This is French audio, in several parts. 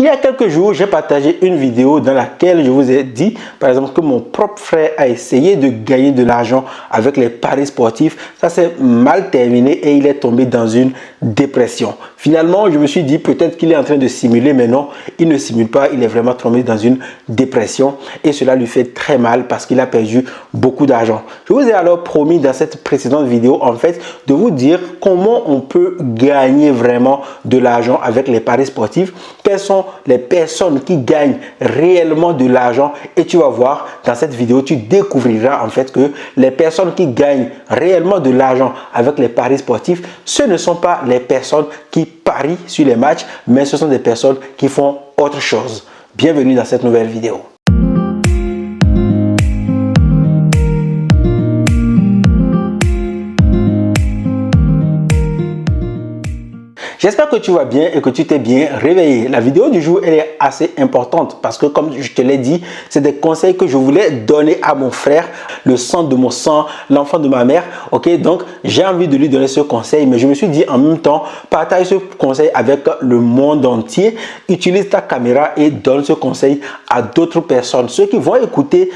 Il y a quelques jours, j'ai partagé une vidéo dans laquelle je vous ai dit, par exemple, que mon propre frère a essayé de gagner de l'argent avec les paris sportifs. Ça s'est mal terminé et il est tombé dans une dépression. Finalement, je me suis dit peut-être qu'il est en train de simuler, mais non, il ne simule pas. Il est vraiment tombé dans une dépression et cela lui fait très mal parce qu'il a perdu beaucoup d'argent. Je vous ai alors promis dans cette précédente vidéo, en fait, de vous dire comment on peut gagner vraiment de l'argent avec les paris sportifs. Quelles sont les personnes qui gagnent réellement de l'argent, et tu vas voir dans cette vidéo, tu découvriras en fait que les personnes qui gagnent réellement de l'argent avec les paris sportifs, ce ne sont pas les personnes qui parient sur les matchs, mais ce sont des personnes qui font autre chose. Bienvenue dans cette nouvelle vidéo. J'espère que tu vas bien et que tu t'es bien réveillé. La vidéo du jour, elle est assez importante parce que comme je te l'ai dit, c'est des conseils que je voulais donner à mon frère, le sang de mon sang, l'enfant de ma mère. Ok, donc j'ai envie de lui donner ce conseil, mais je me suis dit en même temps, partage ce conseil avec le monde entier. Utilise ta caméra et donne ce conseil à d'autres personnes. Ceux qui vont écouter,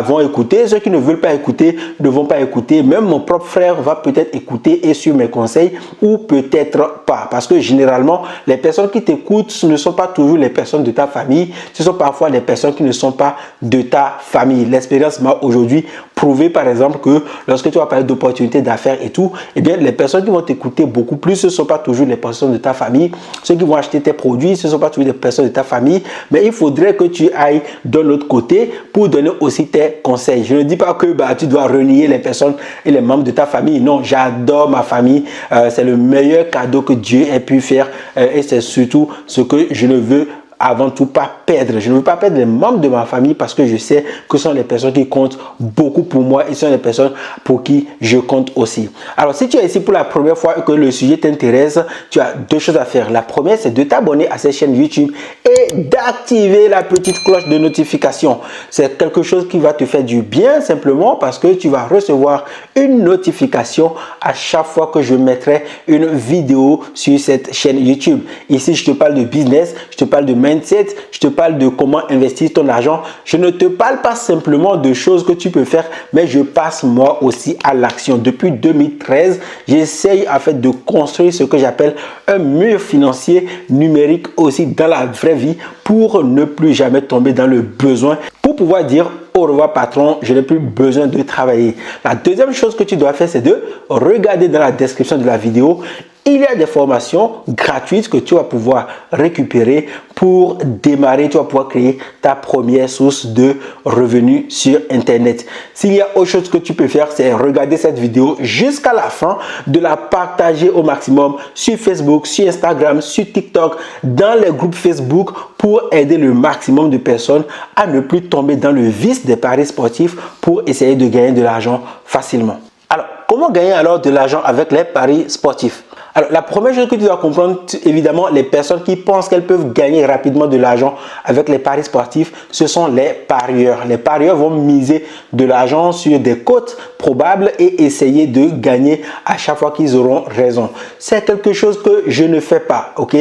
vont écouter. Ceux qui ne veulent pas écouter, ne vont pas écouter. Même mon propre frère va peut-être écouter et suivre mes conseils ou peut-être pas. Parce que généralement, les personnes qui t'écoutent, ce ne sont pas toujours les personnes de ta famille. Ce sont parfois les personnes qui ne sont pas de ta famille. L'expérience m'a aujourd'hui prouvé, par exemple, que lorsque tu vas parler d'opportunités d'affaires et tout, eh bien, les personnes qui vont t'écouter beaucoup plus, ce ne sont pas toujours les personnes de ta famille. Ceux qui vont acheter tes produits, ce ne sont pas toujours des personnes de ta famille. Mais il faudrait que tu ailles de l'autre côté pour donner aussi tes conseils. Je ne dis pas que tu dois renier les personnes et les membres de ta famille. Non, j'adore ma famille. C'est le meilleur cadeau que Dieu ait pu faire et c'est surtout ce que je ne veux avant tout pas perdre. Je ne veux pas perdre les membres de ma famille parce que je sais que ce sont les personnes qui comptent beaucoup pour moi et ce sont les personnes pour qui je compte aussi. Alors, si tu es ici pour la première fois et que le sujet t'intéresse, tu as deux choses à faire. La première, c'est de t'abonner à cette chaîne YouTube et d'activer la petite cloche de notification. C'est quelque chose qui va te faire du bien simplement parce que tu vas recevoir une notification à chaque fois que je mettrai une vidéo sur cette chaîne YouTube. Ici, je te parle de business, je te parle de mindset, je te parle de comment investir ton argent. Je ne te parle pas simplement de choses que tu peux faire, mais je passe moi aussi à l'action. Depuis 2013, j'essaye en fait de construire ce que j'appelle un mur financier numérique aussi dans la vraie vie pour ne plus jamais tomber dans le besoin, pour pouvoir dire au revoir patron, je n'ai plus besoin de travailler. La deuxième chose que tu dois faire, c'est de regarder dans la description de la vidéo. Il y a des formations gratuites que tu vas pouvoir récupérer pour démarrer. Tu vas pouvoir créer ta première source de revenus sur Internet. S'il y a autre chose que tu peux faire, c'est regarder cette vidéo jusqu'à la fin, de la partager au maximum sur Facebook, sur Instagram, sur TikTok, dans les groupes Facebook pour aider le maximum de personnes à ne plus tomber dans le vice des paris sportifs pour essayer de gagner de l'argent facilement. Alors, comment gagner alors de l'argent avec les paris sportifs? Alors, la première chose que tu dois comprendre, évidemment, les personnes qui pensent qu'elles peuvent gagner rapidement de l'argent avec les paris sportifs, ce sont les parieurs. Les parieurs vont miser de l'argent sur des cotes probables et essayer de gagner à chaque fois qu'ils auront raison. C'est quelque chose que je ne fais pas, ok?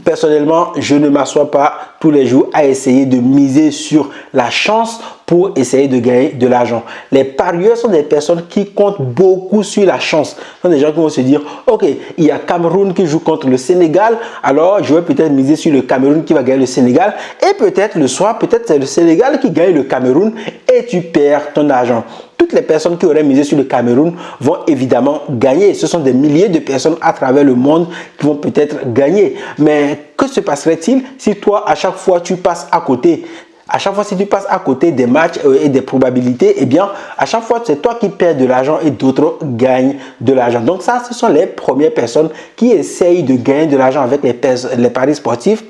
Personnellement, je ne m'assois pas tous les jours à essayer de miser sur la chance pour essayer de gagner de l'argent. Les parieurs sont des personnes qui comptent beaucoup sur la chance. Ce sont des gens qui vont se dire, ok, il y a Cameroun qui joue contre le Sénégal, alors je vais peut-être miser sur le Cameroun qui va gagner le Sénégal et peut-être le soir, peut-être c'est le Sénégal qui gagne le Cameroun et tu perds ton argent. Toutes les personnes qui auraient misé sur le Cameroun vont évidemment gagner. Ce sont des milliers de personnes à travers le monde qui vont peut-être gagner. Mais que se passerait-il si toi, à chaque fois, tu passes à côté? À chaque fois, si tu passes à côté des matchs et des probabilités, eh bien, à chaque fois, c'est toi qui perds de l'argent et d'autres gagnent de l'argent. Donc ça, ce sont les premières personnes qui essayent de gagner de l'argent avec les paris sportifs.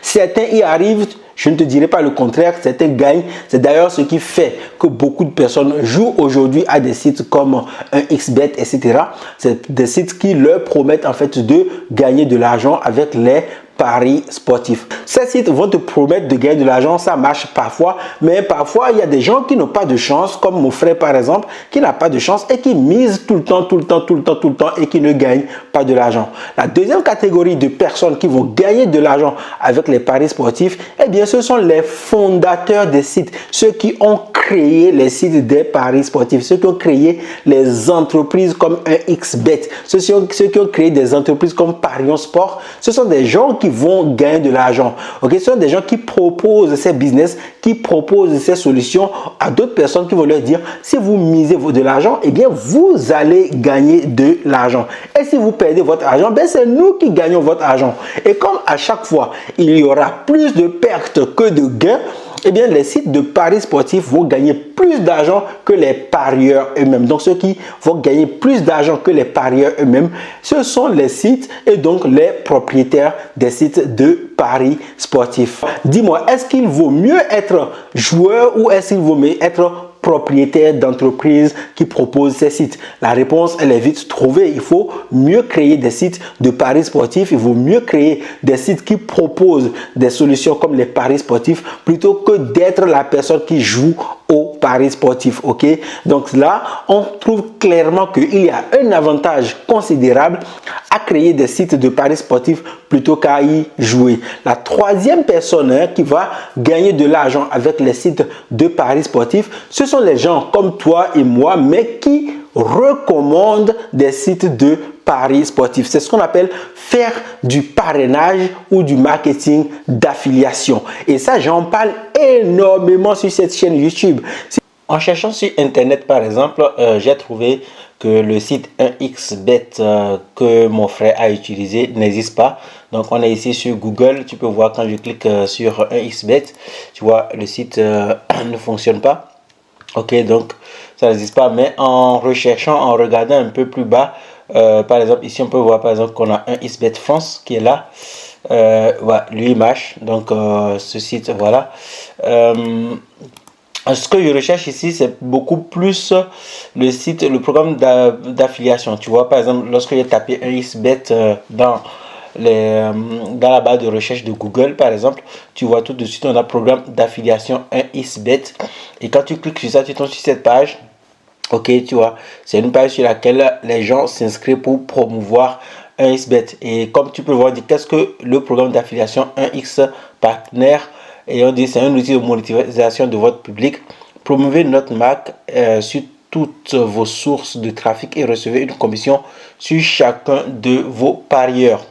Certains y arrivent, je ne te dirai pas le contraire, certains gagnent. C'est d'ailleurs ce qui fait que beaucoup de personnes jouent aujourd'hui à des sites comme un XBet, etc. C'est des sites qui leur promettent en fait de gagner de l'argent avec les paris sportifs. Ces sites vont te promettre de gagner de l'argent, ça marche parfois, mais parfois il y a des gens qui n'ont pas de chance, comme mon frère par exemple, qui n'a pas de chance et qui mise tout le temps et qui ne gagne pas de l'argent. La deuxième catégorie de personnes qui vont gagner de l'argent avec les paris sportifs, eh bien ce sont les fondateurs des sites, ceux qui ont créé les sites des paris sportifs, ceux qui ont créé les entreprises comme 1xBet, ceux qui ont créé des entreprises comme Parions Sport. Ce sont des gens qui vont gagner de l'argent. Okay? Ce sont des gens qui proposent ces business, qui proposent ces solutions à d'autres personnes qui vont leur dire, si vous misez de l'argent, eh bien vous allez gagner de l'argent. Et si vous perdez votre argent, ben c'est nous qui gagnons votre argent. Et comme à chaque fois, il y aura plus de pertes que de gains, eh bien, les sites de paris sportifs vont gagner plus d'argent que les parieurs eux-mêmes. Donc, ceux qui vont gagner plus d'argent que les parieurs eux-mêmes, ce sont les sites et donc les propriétaires des sites de paris sportifs. Dis-moi, est-ce qu'il vaut mieux être joueur ou est-ce qu'il vaut mieux être propriétaire d'entreprises qui proposent ces sites? La réponse, elle est vite trouvée. Il faut mieux créer des sites de paris sportifs. Il vaut mieux créer des sites qui proposent des solutions comme les paris sportifs plutôt que d'être la personne qui joue au paris sportif. Ok, donc là, on trouve clairement qu'il y a un avantage considérable à créer des sites de paris sportifs plutôt qu'à y jouer. La troisième personne qui va gagner de l'argent avec les sites de paris sportifs, ce sont les gens comme toi et moi, mais qui recommandent des sites de paris sportifs. C'est ce qu'on appelle faire du parrainage ou du marketing d'affiliation. Et ça, j'en parle énormément sur cette chaîne YouTube. En cherchant sur Internet, par exemple, j'ai trouvé que le site 1xBet que mon frère a utilisé n'existe pas. Donc, on est ici sur Google. Tu peux voir quand je clique sur 1xBet, tu vois, le site ne fonctionne pas. Ok, donc ça n'existe pas. Mais en recherchant, en regardant un peu plus bas, par exemple, ici on peut voir par exemple qu'on a 1xBet France qui est là. Voilà, lui il marche. Donc ce site, voilà. Ce que je recherche ici, c'est beaucoup plus le site, le programme d'affiliation. Tu vois, par exemple, lorsque j'ai tapé 1xBet dans la barre de recherche de Google, par exemple, tu vois tout de suite, on a programme d'affiliation 1xBet. Et quand tu cliques sur ça, tu tombes sur cette page. Ok, tu vois, c'est une page sur laquelle les gens s'inscrivent pour promouvoir 1xBet. Et comme tu peux voir, qu'est-ce que le programme d'affiliation 1x Partner? Et on dit c'est un outil de monétisation de votre public. Promouvez notre marque sur toutes vos sources de trafic et recevez une commission sur chacun de vos parieurs.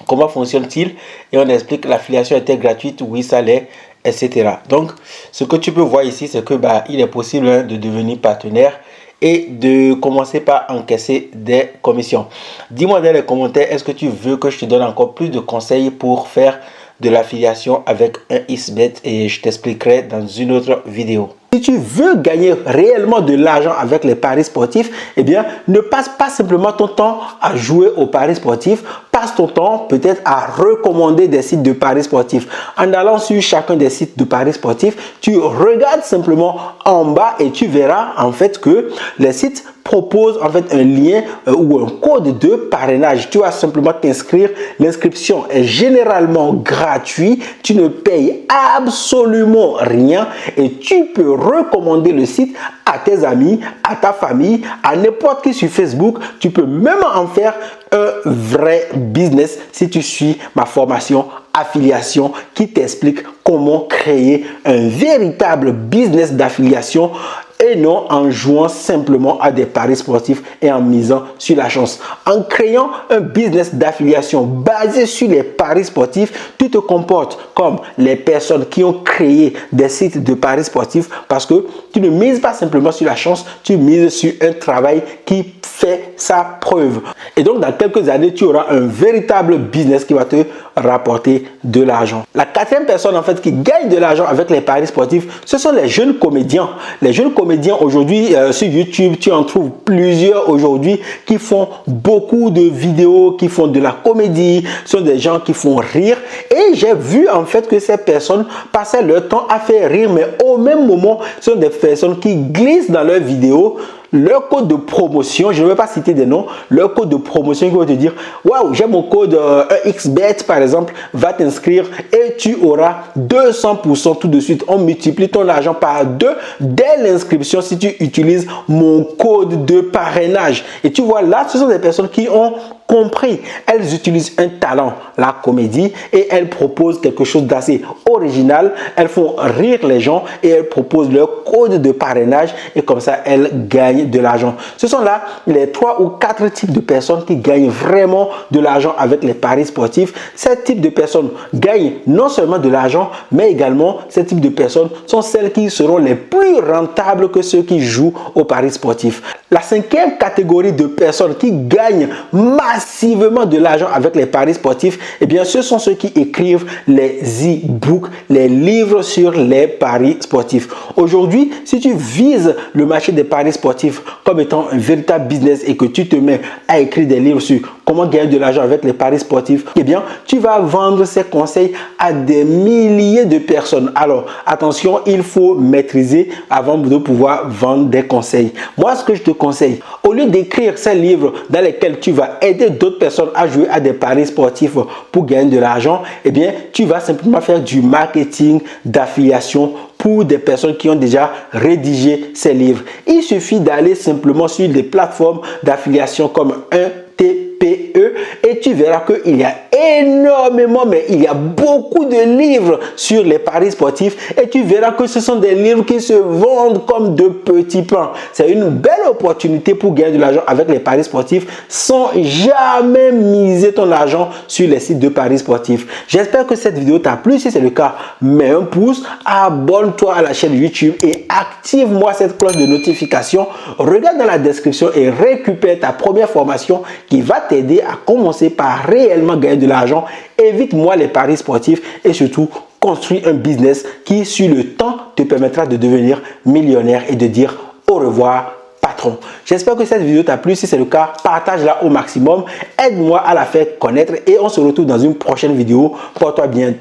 Comment fonctionne-t-il? Et on explique l'affiliation était gratuite, oui ça l'est, etc. Donc ce que tu peux voir ici, c'est que il est possible de devenir partenaire et de commencer par encaisser des commissions. Dis-moi dans les commentaires, est-ce que tu veux que je te donne encore plus de conseils pour faire de l'affiliation avec 1xBet, et je t'expliquerai dans une autre vidéo. Si tu veux gagner réellement de l'argent avec les paris sportifs, eh bien, ne passe pas simplement ton temps à jouer aux paris sportifs, passe ton temps peut-être à recommander des sites de paris sportifs. En allant sur chacun des sites de paris sportifs, tu regardes simplement en bas et tu verras en fait que les sites proposent en fait un lien ou un code de parrainage. Tu vas simplement t'inscrire. L'inscription est généralement gratuite. Tu ne payes absolument rien et tu peux recommander le site à tes amis, à ta famille, à n'importe qui sur Facebook. Tu peux même en faire un vrai business si tu suis ma formation affiliation qui t'explique comment créer un véritable business d'affiliation et non en jouant simplement à des paris sportifs et en misant sur la chance. En créant un business d'affiliation basé sur les paris sportifs, tu te comportes comme les personnes qui ont créé des sites de paris sportifs parce que tu ne mises pas simplement sur la chance, tu mises sur un travail qui fait sa preuve. Et donc, dans quelques années, tu auras un véritable business qui va te rapporter de l'argent. La quatrième personne en fait qui gagne de l'argent avec les paris sportifs, ce sont les jeunes comédiens. Les jeunes comédiens aujourd'hui sur YouTube, tu en trouves plusieurs aujourd'hui qui font beaucoup de vidéos, qui font de la comédie. Ce sont des gens qui font rire. Et j'ai vu en fait que ces personnes passaient leur temps à faire rire, mais au même moment, ce sont des personnes qui glissent dans leurs vidéos leur code de promotion, je ne vais pas citer des noms, leur code de promotion qui va te dire waouh, j'ai mon code XBET par exemple, va t'inscrire et tu auras 200% tout de suite. On multiplie ton argent par 2 dès l'inscription si tu utilises mon code de parrainage. Et tu vois là, ce sont des personnes qui ont compris. Elles utilisent un talent, la comédie, et elles proposent quelque chose d'assez original. Elles font rire les gens et elles proposent leur code de parrainage et comme ça, elles gagnent de l'argent. Ce sont là les 3 ou 4 types de personnes qui gagnent vraiment de l'argent avec les paris sportifs. Ces types de personnes gagnent non seulement de l'argent, mais également ces types de personnes sont celles qui seront les plus rentables que ceux qui jouent aux paris sportifs. La 5e catégorie de personnes qui gagnent massivement de l'argent avec les paris sportifs, eh bien, ce sont ceux qui écrivent les e-books, les livres sur les paris sportifs. Aujourd'hui, si tu vises le marché des paris sportifs comme étant un véritable business et que tu te mets à écrire des livres sur comment gagner de l'argent avec les paris sportifs, eh bien, tu vas vendre ces conseils à des milliers de personnes. Alors, attention, il faut maîtriser avant de pouvoir vendre des conseils. Moi, ce que je te conseille, au lieu d'écrire ces livres dans lesquels tu vas aider d'autres personnes à jouer à des paris sportifs pour gagner de l'argent, eh bien, tu vas simplement faire du marketing d'affiliation pour des personnes qui ont déjà rédigé ces livres. Il suffit d'aller simplement sur des plateformes d'affiliation comme un TPE et tu verras qu'il y a énormément, mais il y a beaucoup de livres sur les paris sportifs et tu verras que ce sont des livres qui se vendent comme de petits pains. C'est une belle opportunité pour gagner de l'argent avec les paris sportifs sans jamais miser ton argent sur les sites de paris sportifs. J'espère que cette vidéo t'a plu. Si c'est le cas, mets un pouce, abonne-toi à la chaîne YouTube et active-moi cette cloche de notification. Regarde dans la description et récupère ta première formation qui va t'aider à commencer par réellement gagner de l'argent. Évite-moi les paris sportifs et surtout construis un business qui sur le temps te permettra de devenir millionnaire et de dire au revoir patron. J'espère que cette vidéo t'a plu. Si c'est le cas, partage-la au maximum. Aide-moi à la faire connaître et on se retrouve dans une prochaine vidéo. Porte-toi bien.